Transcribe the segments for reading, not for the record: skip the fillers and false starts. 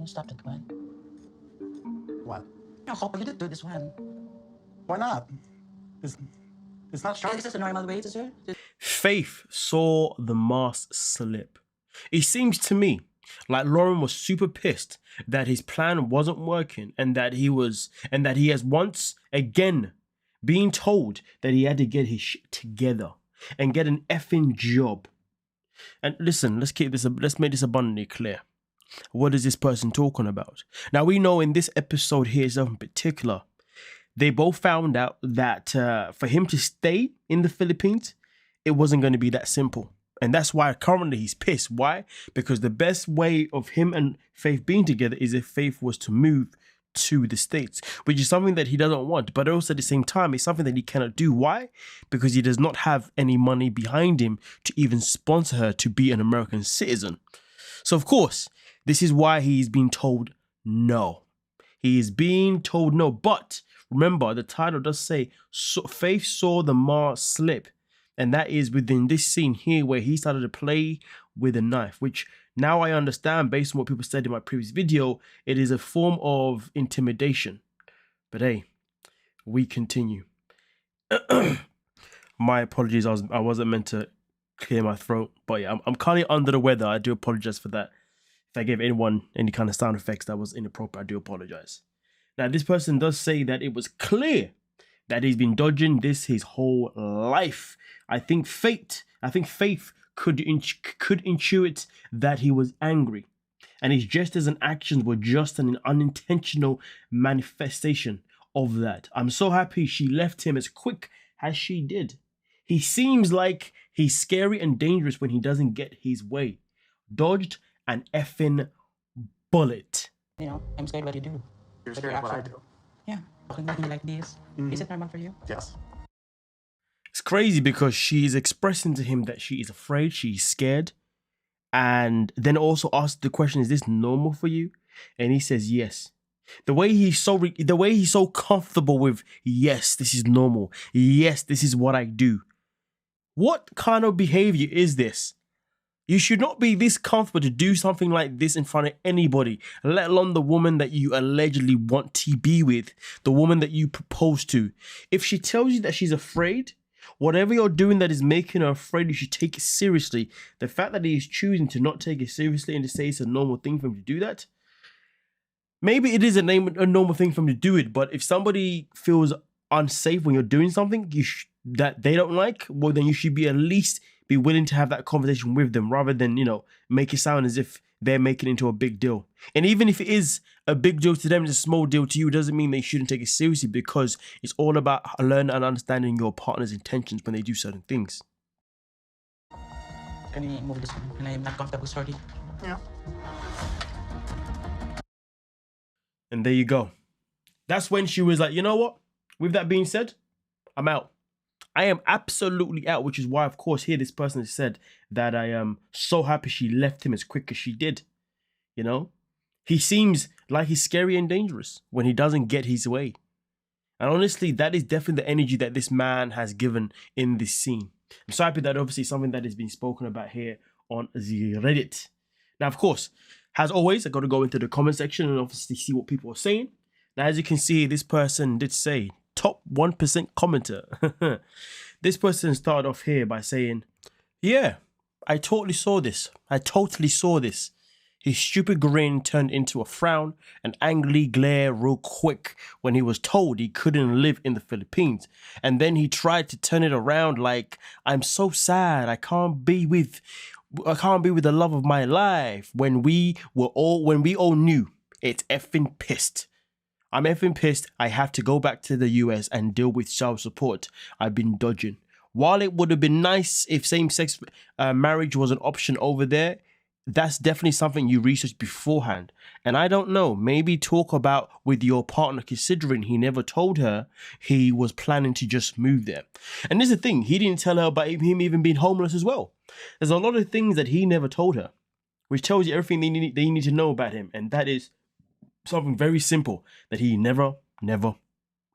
Can you stop that one? What? No, Hopper, you didn't do this one. Why not? It's not strong. Is this a normal way to do it? Faith saw the mask slip. It seems to me like Loren was super pissed that his plan wasn't working and that he has once again been told that he had to get his shit together and get an effing job. And listen, let's make this abundantly clear. What is this person talking about? Now we know in this episode here in particular, they both found out that for him to stay in the Philippines, it wasn't going to be that simple. And that's why currently he's pissed. Why? Because the best way of him and Faith being together is if Faith was to move to the States, which is something that he doesn't want. But also at the same time, it's something that he cannot do. Why? Because he does not have any money behind him to even sponsor her to be an American citizen. So of course, this is why he's been told no. He is being told no. But remember, the title does say, Faith saw the mask slip. And that is within this scene here where he started to play with a knife, which now I understand based on what people said in my previous video, it is a form of intimidation. But hey, we continue. My apologies, I wasn't meant to clear my throat. But yeah, I'm kind of under the weather. I do apologize for that. If I gave anyone any kind of sound effects that was inappropriate, I do apologize. Now, this person does say that it was clear that he's been dodging this his whole life. I think Faith could intuit that he was angry, and his gestures and actions were just an unintentional manifestation of that. I'm so happy she left him as quick as she did. He seems like he's scary and dangerous when he doesn't get his way. Dodged an effing bullet. You know, I'm scared what you do. You're scared of what I do. Yeah, talking to me like this. Is it normal for you? Yes. It's crazy because she's expressing to him that she is afraid, she's scared, and then also asked the question, is this normal for you? And he says yes. The way he's so comfortable with, yes, this is normal. Yes, this is what I do. What kind of behavior is this? You should not be this comfortable to do something like this in front of anybody, let alone the woman that you allegedly want to be with, the woman that you propose to. If she tells you that she's afraid, whatever you're doing that is making her afraid, you should take it seriously. The fact that he is choosing to not take it seriously and to say it's a normal thing for him to do that, maybe it is a normal thing for him to do it, but if somebody feels unsafe when you're doing something that they don't like, well, then you should be at least be willing to have that conversation with them rather than, make it sound as if they're making it into a big deal. And even if it is a big deal to them, it's a small deal to you, doesn't mean they shouldn't take it seriously, because it's all about learning and understanding your partner's intentions when they do certain things. Can we move this one? And I'm not comfortable, sorry. Yeah. And there you go. That's when she was like, you know what? With that being said, I'm out. I am absolutely out, which is why, of course, here this person has said that I am so happy she left him as quick as she did. He seems like he's scary and dangerous when he doesn't get his way. And honestly, that is definitely the energy that this man has given in this scene. I'm so happy that obviously something that has been spoken about here on the Reddit. Now, of course, as always, I got to go into the comment section and obviously see what people are saying. Now, as you can see, this person did say, top 1% commenter. This person started off here by saying, yeah, I totally saw this. His stupid grin turned into a frown and angrily glare real quick when he was told he couldn't live in the Philippines. And then he tried to turn it around like, I'm so sad, I can't be with the love of my life, when we all knew. It's effing pissed. I'm effing pissed. I have to go back to the US and deal with child support I've been dodging. While it would have been nice if same-sex marriage was an option over there, that's definitely something you research beforehand. And I don't know, maybe talk about with your partner, considering he never told her he was planning to just move there. And there's the thing, he didn't tell her about him even being homeless as well. There's a lot of things that he never told her, which tells you everything they need to know about him. And that is something very simple, that he never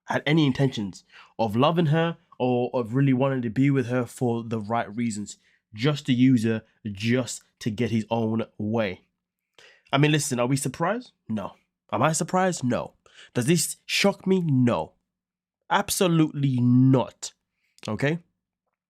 had any intentions of loving her or of really wanting to be with her for the right reasons, just to use her, just to get his own way. I mean, listen, are we surprised? No. Am I surprised? No. Does this shock me? No. Absolutely not. Okay?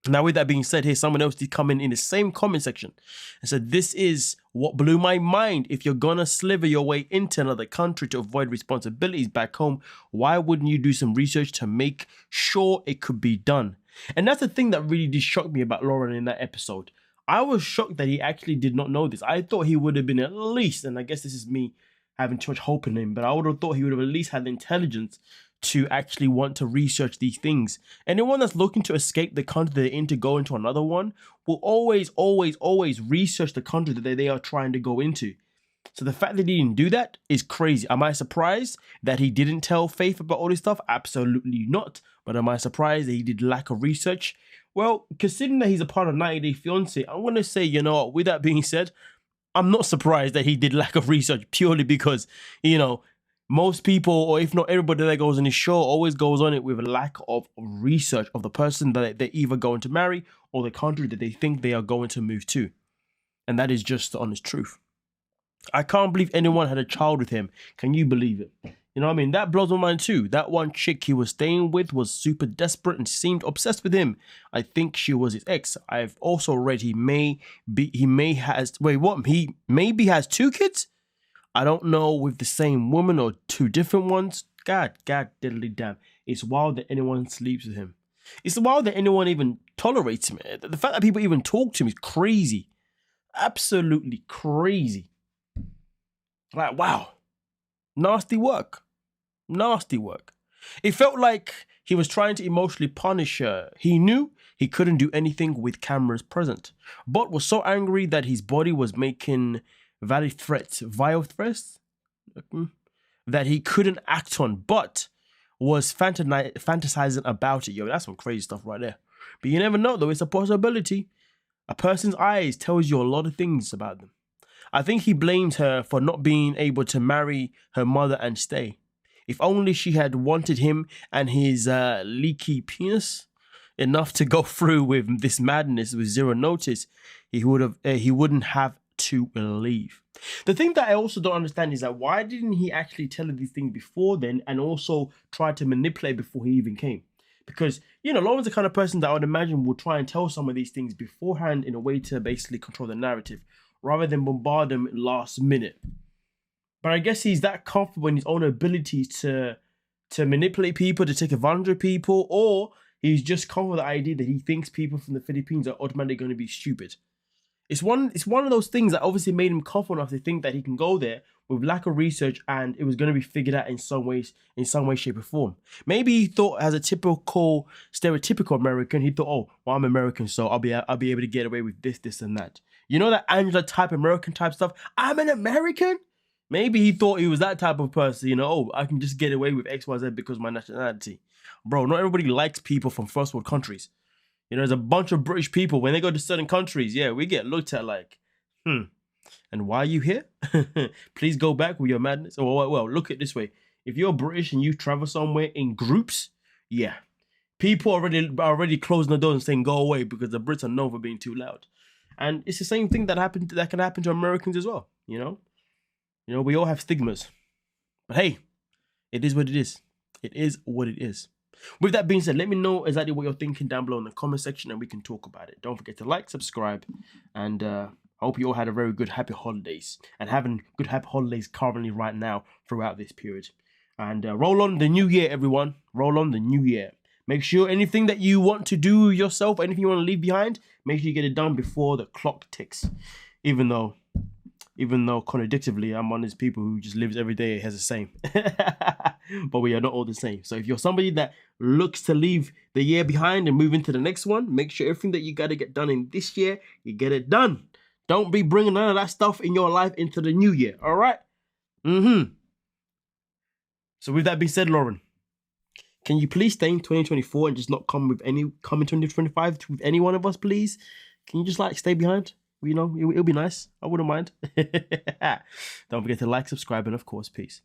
Now, with that being said, here someone else did come in the same comment section and said, this is what blew my mind. If you're gonna sliver your way into another country to avoid responsibilities back home, why wouldn't you do some research to make sure it could be done? And that's the thing that really did shock me about Loren in that episode. I was shocked that he actually did not know this. I thought he would have been at least, and I guess this is me having too much hope in him, but I would have thought he would have at least had the intelligence to actually want to research these things. Anyone that's looking to escape the country they're in to go into another one will always research the country that they are trying to go into. So the fact that he didn't do that is crazy. Am I surprised that he didn't tell Faith about all this stuff? Absolutely not. But am I surprised that he did lack of research? Well, considering that he's a part of 90 Day Fiancé, I'm going to say, you know what, with that being said, I'm not surprised that he did lack of research purely because, you know, most people, or if not everybody that goes on his show, always goes on it with a lack of research of the person that they're either going to marry or the country that they think they are going to move to. And that is just the honest truth. I can't believe anyone had a child with him. Can you believe it? You know what I mean? That blows my mind too. That one chick he was staying with was super desperate and seemed obsessed with him. I think she was his ex. I've also read he maybe has 2 kids? I don't know, with the same woman or 2 different ones. God diddly damn. It's wild that anyone sleeps with him. It's wild that anyone even tolerates him. The fact that people even talk to him is crazy. Absolutely crazy. Like, wow. Nasty work. Nasty work. It felt like he was trying to emotionally punish her. He knew he couldn't do anything with cameras present, but was so angry that his body was making vile threats that he couldn't act on, but was fantasizing about it. Yo, that's some crazy stuff right there. But you never know, though. It's a possibility. A person's eyes tells you a lot of things about them. I think he blames her for not being able to marry her mother and stay. If only she had wanted him and his leaky penis enough to go through with this madness with zero notice, he wouldn't have to leave. The thing that I also don't understand is that why didn't he actually tell her these things before then and also try to manipulate before he even came? Because, you know, Loren's the kind of person that I would imagine will try and tell some of these things beforehand in a way to basically control the narrative rather than bombard them last minute. But I guess he's that comfortable in his own abilities to manipulate people, to take advantage of people, or he's just comfortable with the idea that he thinks people from the Philippines are automatically going to be stupid. It's one of those things that obviously made him comfortable enough to think that he can go there with lack of research and it was going to be figured out in some way, shape, or form. Maybe he thought, as a typical, stereotypical American, he thought, oh, well, I'm American, so I'll be able to get away with this, and that. You know, that Angela type American type stuff. I'm an American. Maybe he thought he was that type of person. You know, oh, I can just get away with X, Y, Z because of my nationality. Bro, not everybody likes people from first world countries. You know, there's a bunch of British people, when they go to certain countries, yeah, we get looked at like, and why are you here? Please go back with your madness. Or, well, look at it this way. If you're British and you travel somewhere in groups, yeah, people already closing the doors and saying, go away, because the Brits are known for being too loud. And it's the same thing that can happen to Americans as well, you know? You know, we all have stigmas. But hey, it is what it is. It is what it is. With that being said, let me know exactly what you're thinking down below in the comment section and we can talk about it. Don't forget to like, subscribe, and I hope you all had a very good, happy holidays and having good, happy holidays currently right now throughout this period. And roll on the new year, everyone. Roll on the new year. Make sure anything that you want to do yourself, anything you want to leave behind, make sure you get it done before the clock ticks. Even though contradictively, I'm one of those people who just lives every day has the same. But we are not all the same. So if you're somebody that looks to leave the year behind and move into the next one, make sure everything that you got to get done in this year, you get it done. Don't be bringing none of that stuff in your life into the new year. All right? So with that being said, Loren, can you please stay in 2024 and just not come in 2025 with any one of us, please? Can you just like stay behind? You know, it'll be nice. I wouldn't mind. Don't forget to like, subscribe, and of course, peace.